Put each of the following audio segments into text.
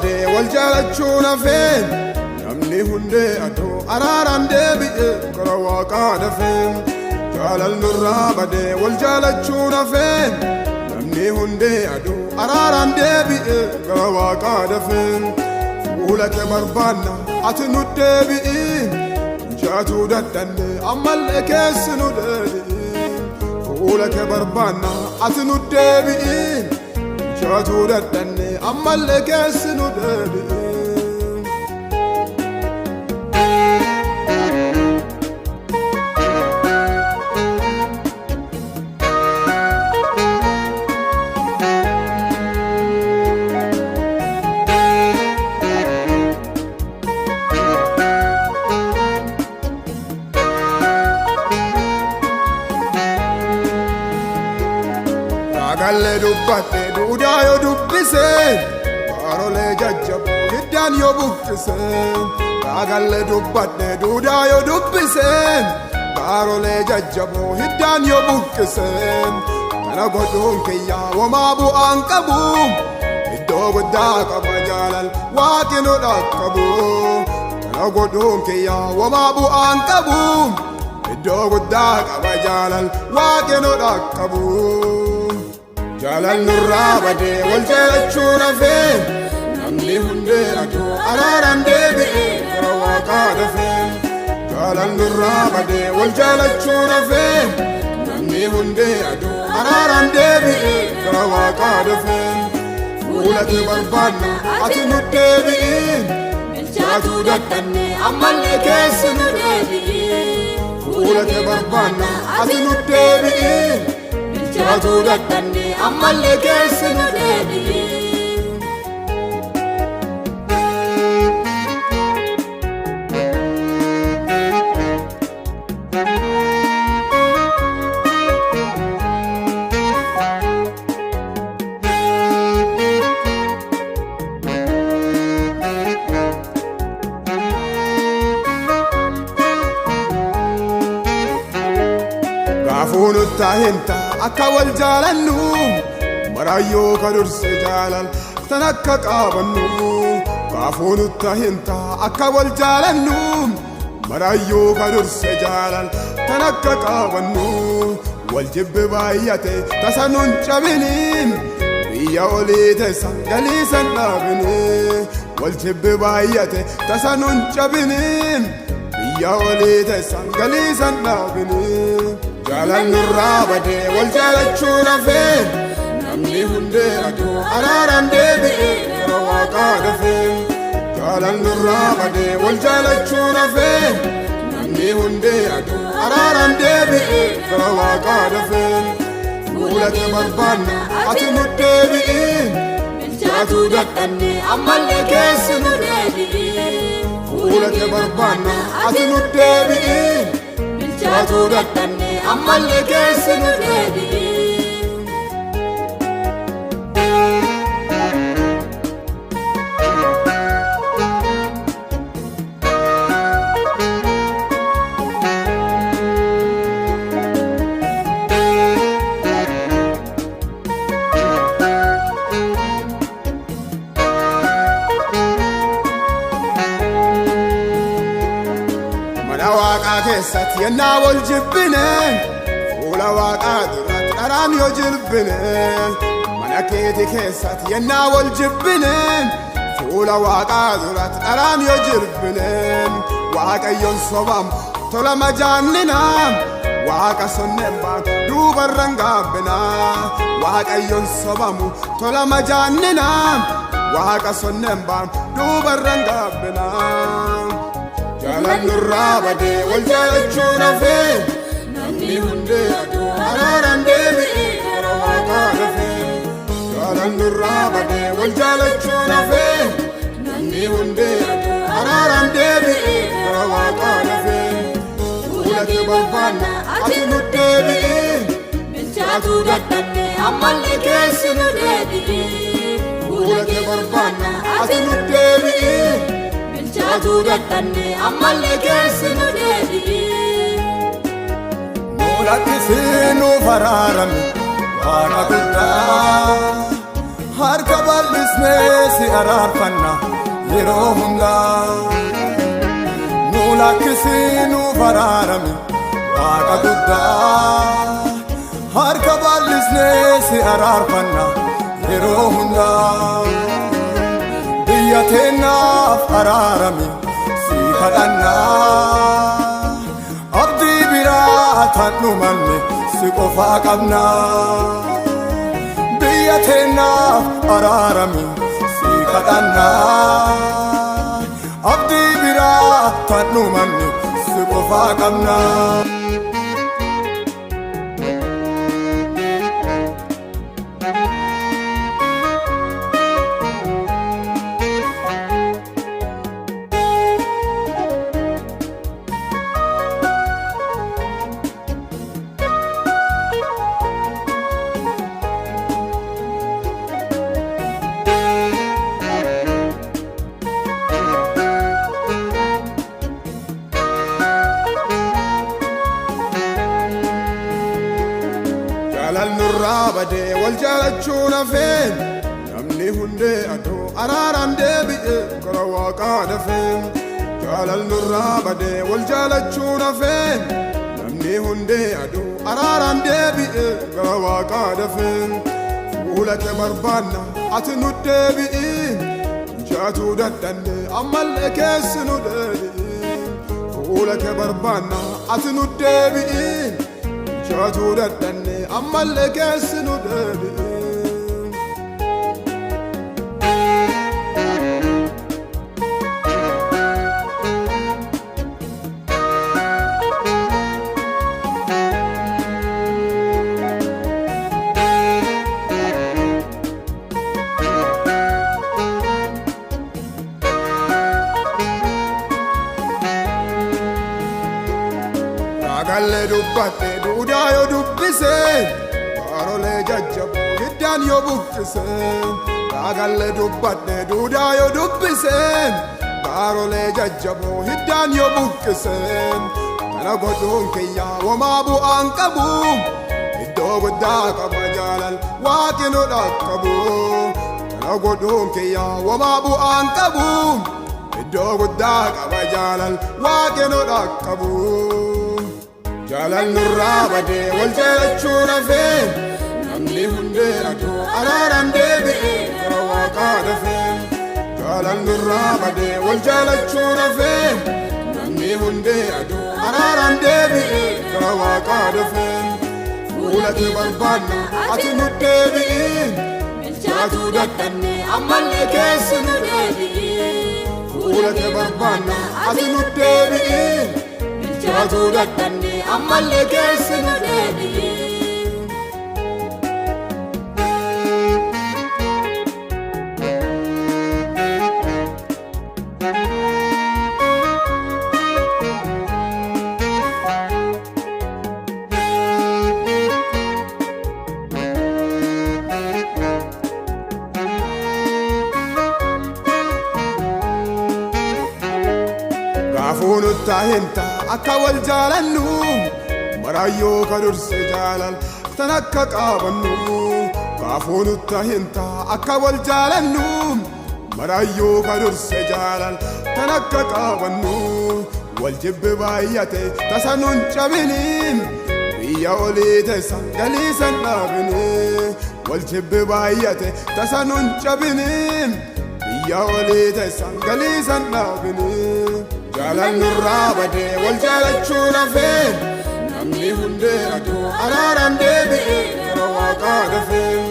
bade wal jalachuna fen namni hunde ado araran debi'e gara waaqa dafen jaalal nurra bade wal jalachuna fen namni hunde ado araran debi'e gara waaqa dafen fuulake barbaanna ati nu debi'i jaatu daddanne ammallee keessi nu deebi'i fuulake barbaanna ati nu deebi'i jaatu daddanne ammallee keessi nu deebi'i Galle dubbate duudaa yoo dubbiseen baaroolee jajjaboo hiddaan yoo buqqiseen galle dubbate duudaa yoo dubbiseen baaroolee jajjaboo hiddaan yoo buqqiseen kana godhuun kiyyaa womaa bu'aan qabu iddoo guddaa qaba jaalal waaqi nu dhaqqabu kana godhuun kiyyaa womaa bu'aan qabu iddoo guddaa qaba jaalal waaqi nu dhaqqabu jaalal nurra bade wal jalachuna fen namni hunde ado araran debi'e gara waaqa dafen jaalal nurra bade wal jalachuna fen namni hunde ado araran debi'e gara waaqa dafen fuulake barbaanna ati nu deebi'i jaatu daddanne ammallee keessi nu deebi'i fuulake barbaanna ati nu deebi'i jaatu daddanne ammallee keessi nu deebi'i gaafuunu tahinta akka wal jaalannu marayyoo kadurse jaalal tan akka qaabannu gaafuunu tahinta akka wal jaalannu marayyoo kadurse jaalal tan akka qaabannu wal jibbe baay'ate tasa nun cabiniin biyya olii teessan galiisan dhaabini wal jibbe baay'ate tasa nun cabiniin biyya olii teessan galiisan dhaabini jaalal nurra bade wal jalachuna fen namni hunde ado araran debi'e gara waaqa dafen jaalal nurra bade wal jalachuna fen namni hunde ado araran debi'e gara waaqa dafen fuulake barbaanna ati nu deebi'i jaatu daddanne ammallee keessi nu deebi'i fuulake barbaanna ati nu deebi'i jaatu daddanne ammallee keessi nu deebi'i mana waaqaa keessatti yennaa wal jibbine fuula waaqaa duratti dharaan yoo jirbine mana keeti keessatti yennaa wal jibbine fuula waaqaa duratti dharaan yoo jirbine waaqayyoon sobam tola majaannina waaqa sonneen baan duubarran gaabbina waaqayyoon sobamu tola majaannina waaqa sonneen baan duubarran gaabbina jaalal nurra bade wal jalachuna fen namni hunde ado araran debi'e gara waaqa dafen jaalal nurra bade wal jalachuna fen namni hunde ado araran debi'e gara waaqa dafen fuulake barbaanna ati nu deebi'i jaatu daddanne ammallee keessi nu deebi'i fuulake barbaanna ati nu deebi'i jaatu daddanne ammallee keessi nu deebi'i nu lakkisii nu faraarame waaqa guddaa harka bal'isnee si araarfanna yeroo hundaa nu lakkisii nuuf araarami Waaqa guddaa harka bal'isnee si araarfanna yeroo hundaa biyya teennaaf araarami si kadhanna abdii biraa tan dhumanne si qofaa qabna biyya teennaaf araarami si kadhanna abdii biraa tan dhumanne si qofaa qabna Nurrabade wal jalachuuna feen namni hundee adoo araaraan deebi'e gara Waaqaa dafeen jaalal nurrabade wal jalachuuna feen namni hundee adoo araaraan deebi'e gara Waaqaa dafeen fuula kee barbaanna ati nu deebi'iin jaatuu dadhanne ammallee keessi nu deebi'iin fuula kee barbaanna ati nu deebi'iin jaatuu dadhanne ammallee keessi nu deebi'iin Galle dubbate duudaa yoo dubbiseen baarolee jajjaboo hiddaan yoo buqqiseen galle dubbate duudaa yoo dubbiseen baarolee jajjaboo hiddaan yoo buqqiseen kana godhuun kiyyaa womaa bu'aan qabu iddoo guddaa qaba jaalal Waaqi nu dhaqqabu kana godhuun kiyyaa womaa bu'aan qabu iddoo guddaa qaba jaalal Waaqi nu dhaqqabu jaalal nurrabade wal jalachuuna feen namni hundee adoo araaraan deebi'e gara Waaqaa dafeen jaalal nurrabade wal jalachuuna feen namni hundee adoo araaraan deebi'e gara Waaqaa dafeen fuula kee barbaanna ati nu deebi'iin jaatuu dadhanne ammallee keessi nu deebi'iin fuula kee barbaanna ati nu deebi'iin jaatuu dadhanne ammallee keessi nu deebi'iin gaafuun uttahinta akka wal jaalannu marayyoo ka durse jaalal tan akka qaabannu gaafuun uttahinta akka wal jaalannu marayyoo ka durse jaalal tan akka qaabannu wal jibbe baay'ate tasa nun cabiniin biyya olii teessan galiisan dhaabini wal jibbe baay'ate tasa nun cabiniin biyya olii teessan galiisan dhaabini jaalal nurrabade wal jalachuuna feen namni hundee adoo araaraan deebi'e gara Waaqaa dafeen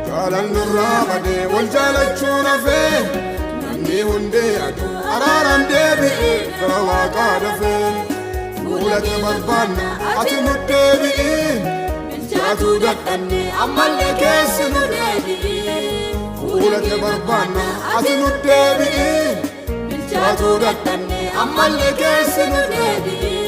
jaalal nurrabade wal jalachuuna feen namni hundee adoo araaraan deebi'e gara Waaqaa dafeen fuula kee barbaanna ati nu deebi'iin jaatuu dadhanne ammallee keessi nu deebi'iin fuula kee barbaanna ati nu deebi'iin jaatuu dadhanne ammallee keessi nu deebi'iin